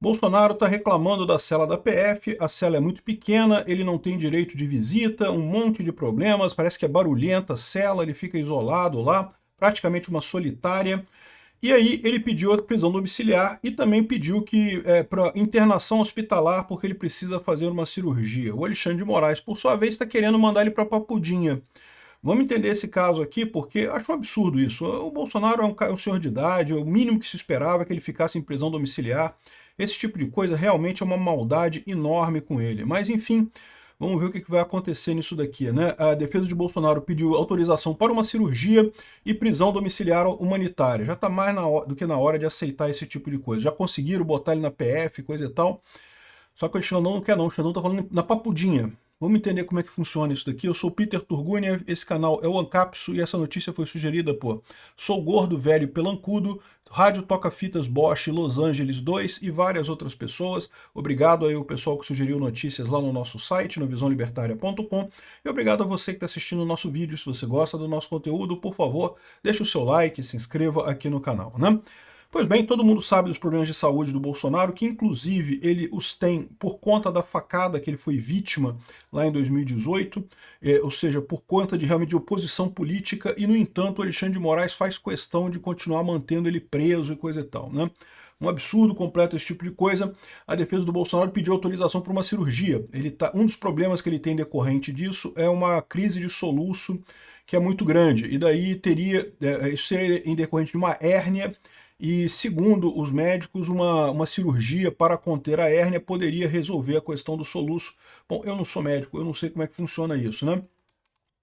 Bolsonaro está reclamando da cela da PF, a cela é muito pequena, ele não tem direito de visita, um monte de problemas, parece que é barulhenta a cela, ele fica isolado lá, praticamente uma solitária. E aí ele pediu a prisão domiciliar e também pediu que para internação hospitalar porque ele precisa fazer uma cirurgia. O Alexandre de Moraes, por sua vez, está querendo mandar ele para Papudinha. Vamos entender esse caso aqui, porque acho um absurdo isso. O Bolsonaro é um senhor de idade, o mínimo que se esperava é que ele ficasse em prisão domiciliar. Esse tipo de coisa realmente é uma maldade enorme com ele. Mas, enfim, vamos ver o que vai acontecer nisso daqui, né? A defesa de Bolsonaro pediu autorização para uma cirurgia e prisão domiciliar humanitária. Já está mais do que na hora de aceitar esse tipo de coisa. Já conseguiram botar ele na PF, coisa e tal. Só que o Xandão não quer não, o Xandão tá falando na papudinha. Vamos entender como é que funciona isso daqui. Eu sou o Peter Turguniev, esse canal é o Ancapso e essa notícia foi sugerida por Sou Gordo, Velho Pelancudo, Rádio Toca Fitas Bosch, Los Angeles 2 e várias outras pessoas. Obrigado aí ao pessoal que sugeriu notícias lá no nosso site, no visãolibertaria.com. E obrigado a você que está assistindo o nosso vídeo. Se você gosta do nosso conteúdo, por favor, deixe o seu like e se inscreva aqui no canal, né? Pois bem, todo mundo sabe dos problemas de saúde do Bolsonaro, que inclusive ele os tem por conta da facada que ele foi vítima lá em 2018, ou seja, por conta de realmente de oposição política, e no entanto o Alexandre de Moraes faz questão de continuar mantendo ele preso e coisa e tal, né? Um absurdo completo esse tipo de coisa. A defesa do Bolsonaro pediu autorização para uma cirurgia. Um dos problemas que ele tem decorrente disso é uma crise de soluço que é muito grande, e daí isso seria em decorrente de uma hérnia, e, segundo os médicos, uma cirurgia para conter a hérnia poderia resolver a questão do soluço. Bom, eu não sou médico, eu não sei como é que funciona isso, né?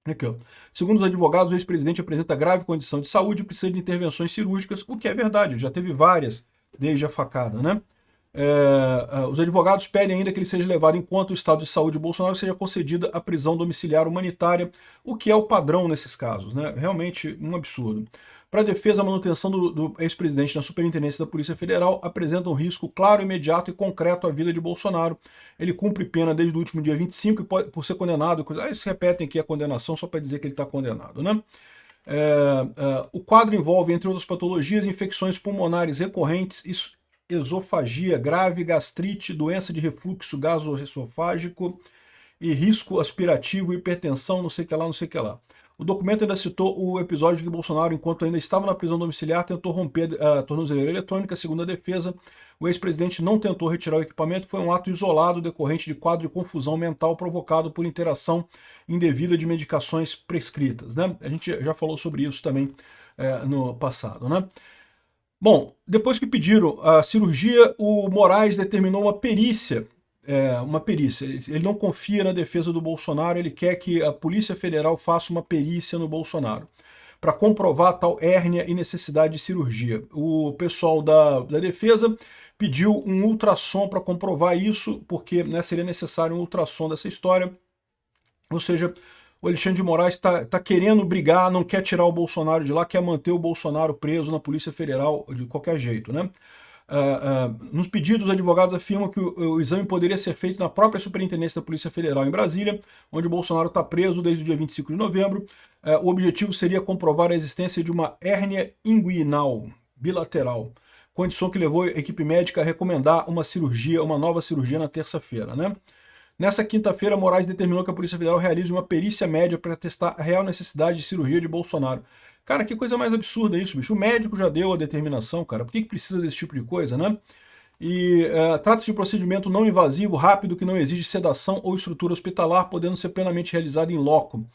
Aqui, ó. Segundo os advogados, o ex-presidente apresenta grave condição de saúde e precisa de intervenções cirúrgicas, o que é verdade, já teve várias desde a facada, né? Os advogados pedem ainda que ele seja levado enquanto o estado de saúde de Bolsonaro seja concedida a prisão domiciliar humanitária, o que é o padrão nesses casos, né? Realmente um absurdo. Para a defesa, a manutenção do ex-presidente na superintendência da Polícia Federal apresenta um risco claro, imediato e concreto à vida de Bolsonaro. Ele cumpre pena desde o último dia 25 e por ser condenado. Eles repetem aqui a condenação só para dizer que ele está condenado, né? O quadro envolve, entre outras patologias, infecções pulmonares recorrentes, esofagia grave, gastrite, doença de refluxo gastroesofágico e risco aspirativo, hipertensão, não sei o que lá, não sei o que lá. O documento ainda citou o episódio que Bolsonaro, enquanto ainda estava na prisão domiciliar, tentou romper a tornozeleira eletrônica. Segundo a defesa, o ex-presidente não tentou retirar o equipamento, foi um ato isolado decorrente de quadro de confusão mental provocado por interação indevida de medicações prescritas, né? A gente já falou sobre isso também no passado, né? Bom, depois que pediram a cirurgia, o Moraes determinou uma perícia. Ele não confia na defesa do Bolsonaro, ele quer que a Polícia Federal faça uma perícia no Bolsonaro para comprovar tal hérnia e necessidade de cirurgia. O pessoal da defesa pediu um ultrassom para comprovar isso, porque, né, seria necessário um ultrassom dessa história. Ou seja, o Alexandre de Moraes está querendo brigar, não quer tirar o Bolsonaro de lá, quer manter o Bolsonaro preso na Polícia Federal de qualquer jeito, né? Nos pedidos, os advogados afirmam que o exame poderia ser feito na própria Superintendência da Polícia Federal em Brasília, onde o Bolsonaro está preso desde o dia 25 de novembro. O objetivo seria comprovar a existência de uma hérnia inguinal bilateral, condição que levou a equipe médica a recomendar uma nova cirurgia na terça-feira, né? Nessa quinta-feira, Moraes determinou que a Polícia Federal realize uma perícia médica para testar a real necessidade de cirurgia de Bolsonaro. Cara, que coisa mais absurda isso, bicho. O médico já deu a determinação, cara. Por que precisa desse tipo de coisa, né? E trata-se de procedimento não invasivo, rápido, que não exige sedação ou estrutura hospitalar, podendo ser plenamente realizado em loco,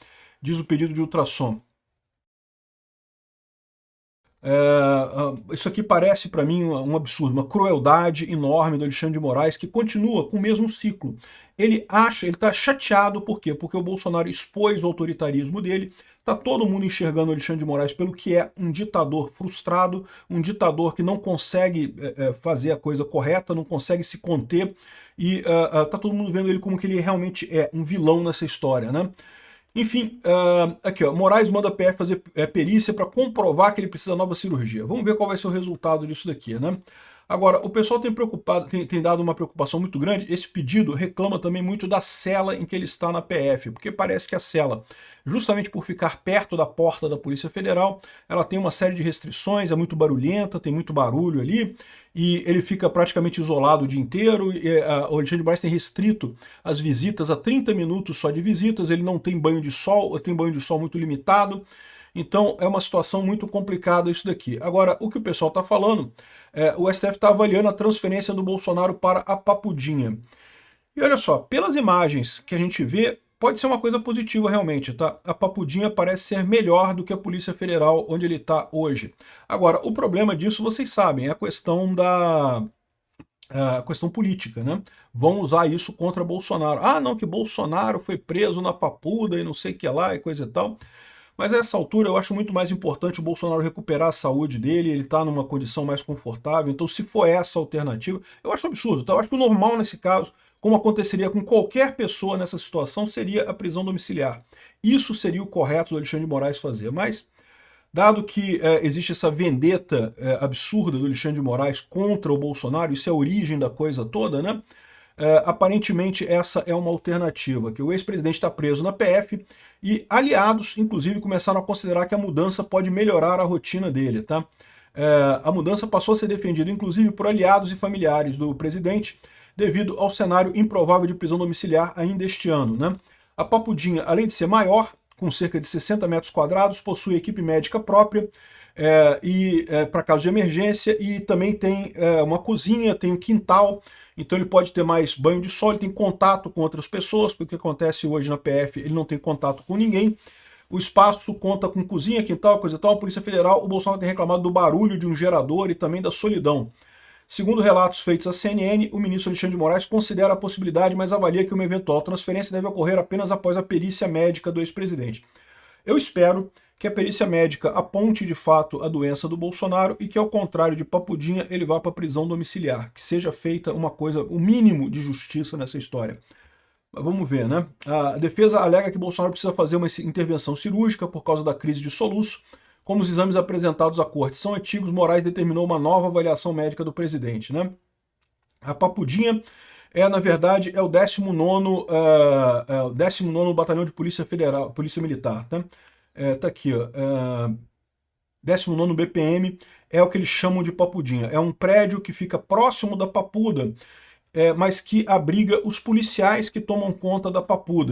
diz o pedido de ultrassom. Isso aqui parece para mim um absurdo, uma crueldade enorme do Alexandre de Moraes, que continua com o mesmo ciclo. Ele está chateado, por quê? Porque o Bolsonaro expôs o autoritarismo dele, está todo mundo enxergando o Alexandre de Moraes pelo que é um ditador frustrado, um ditador que não consegue fazer a coisa correta, não consegue se conter, e está todo mundo vendo ele como que ele realmente é um vilão nessa história, né? Enfim, aqui ó, Moraes manda a PF fazer perícia para comprovar que ele precisa de nova cirurgia. Vamos ver qual vai ser o resultado disso daqui, né? Agora, o pessoal tem dado uma preocupação muito grande. Esse pedido reclama também muito da cela em que ele está na PF, porque parece que a cela, justamente por ficar perto da porta da Polícia Federal, ela tem uma série de restrições, é muito barulhenta, tem muito barulho ali, e ele fica praticamente isolado o dia inteiro. O Alexandre de Moraes tem restrito as visitas a 30 minutos só de visitas, ele não tem banho de sol, tem banho de sol muito limitado. Então é uma situação muito complicada isso daqui. Agora, o que o pessoal está falando, o STF está avaliando a transferência do Bolsonaro para a Papudinha. E olha só, pelas imagens que a gente vê, pode ser uma coisa positiva realmente, tá? A Papudinha parece ser melhor do que a Polícia Federal onde ele está hoje. Agora, o problema disso, vocês sabem, é a questão política, né? Vão usar isso contra Bolsonaro. Ah, não, que Bolsonaro foi preso na Papuda e não sei o que lá e coisa e tal. Mas a essa altura eu acho muito mais importante o Bolsonaro recuperar a saúde dele, ele está numa condição mais confortável. Então, se for essa a alternativa, eu acho absurdo, tá? Eu acho que o normal nesse caso, como aconteceria com qualquer pessoa nessa situação, seria a prisão domiciliar. Isso seria o correto do Alexandre de Moraes fazer. Mas, dado que existe essa vendetta absurda do Alexandre de Moraes contra o Bolsonaro, isso é a origem da coisa toda, né? Aparentemente essa é uma alternativa, que o ex-presidente está preso na PF e aliados, inclusive, começaram a considerar que a mudança pode melhorar a rotina dele, tá? A mudança passou a ser defendida, inclusive, por aliados e familiares do presidente, devido ao cenário improvável de prisão domiciliar ainda este ano, né? A Papudinha, além de ser maior, com cerca de 60 metros quadrados, possui equipe médica própria, para caso de emergência, e também tem uma cozinha, tem um quintal, então ele pode ter mais banho de sol, ele tem contato com outras pessoas, porque o que acontece hoje na PF, ele não tem contato com ninguém. O espaço conta com cozinha, quintal, coisa e tal. A Polícia Federal, o Bolsonaro tem reclamado do barulho de um gerador e também da solidão. Segundo relatos feitos à CNN, o ministro Alexandre de Moraes considera a possibilidade, mas avalia que uma eventual transferência deve ocorrer apenas após a perícia médica do ex-presidente. Eu espero que a perícia médica aponte de fato a doença do Bolsonaro e que, ao contrário de Papudinha, ele vá para a prisão domiciliar, que seja feita uma coisa, o mínimo de justiça nessa história. Mas vamos ver, né? A defesa alega que Bolsonaro precisa fazer uma intervenção cirúrgica por causa da crise de soluço. Como os exames apresentados à corte são antigos, Moraes determinou uma nova avaliação médica do presidente, né? A Papudinha na verdade, é o 19º Batalhão de Polícia Federal, Polícia Militar, tá? Tá aqui, ó, 19º BPM, é o que eles chamam de Papudinha. É um prédio que fica próximo da Papuda, mas que abriga os policiais que tomam conta da Papuda.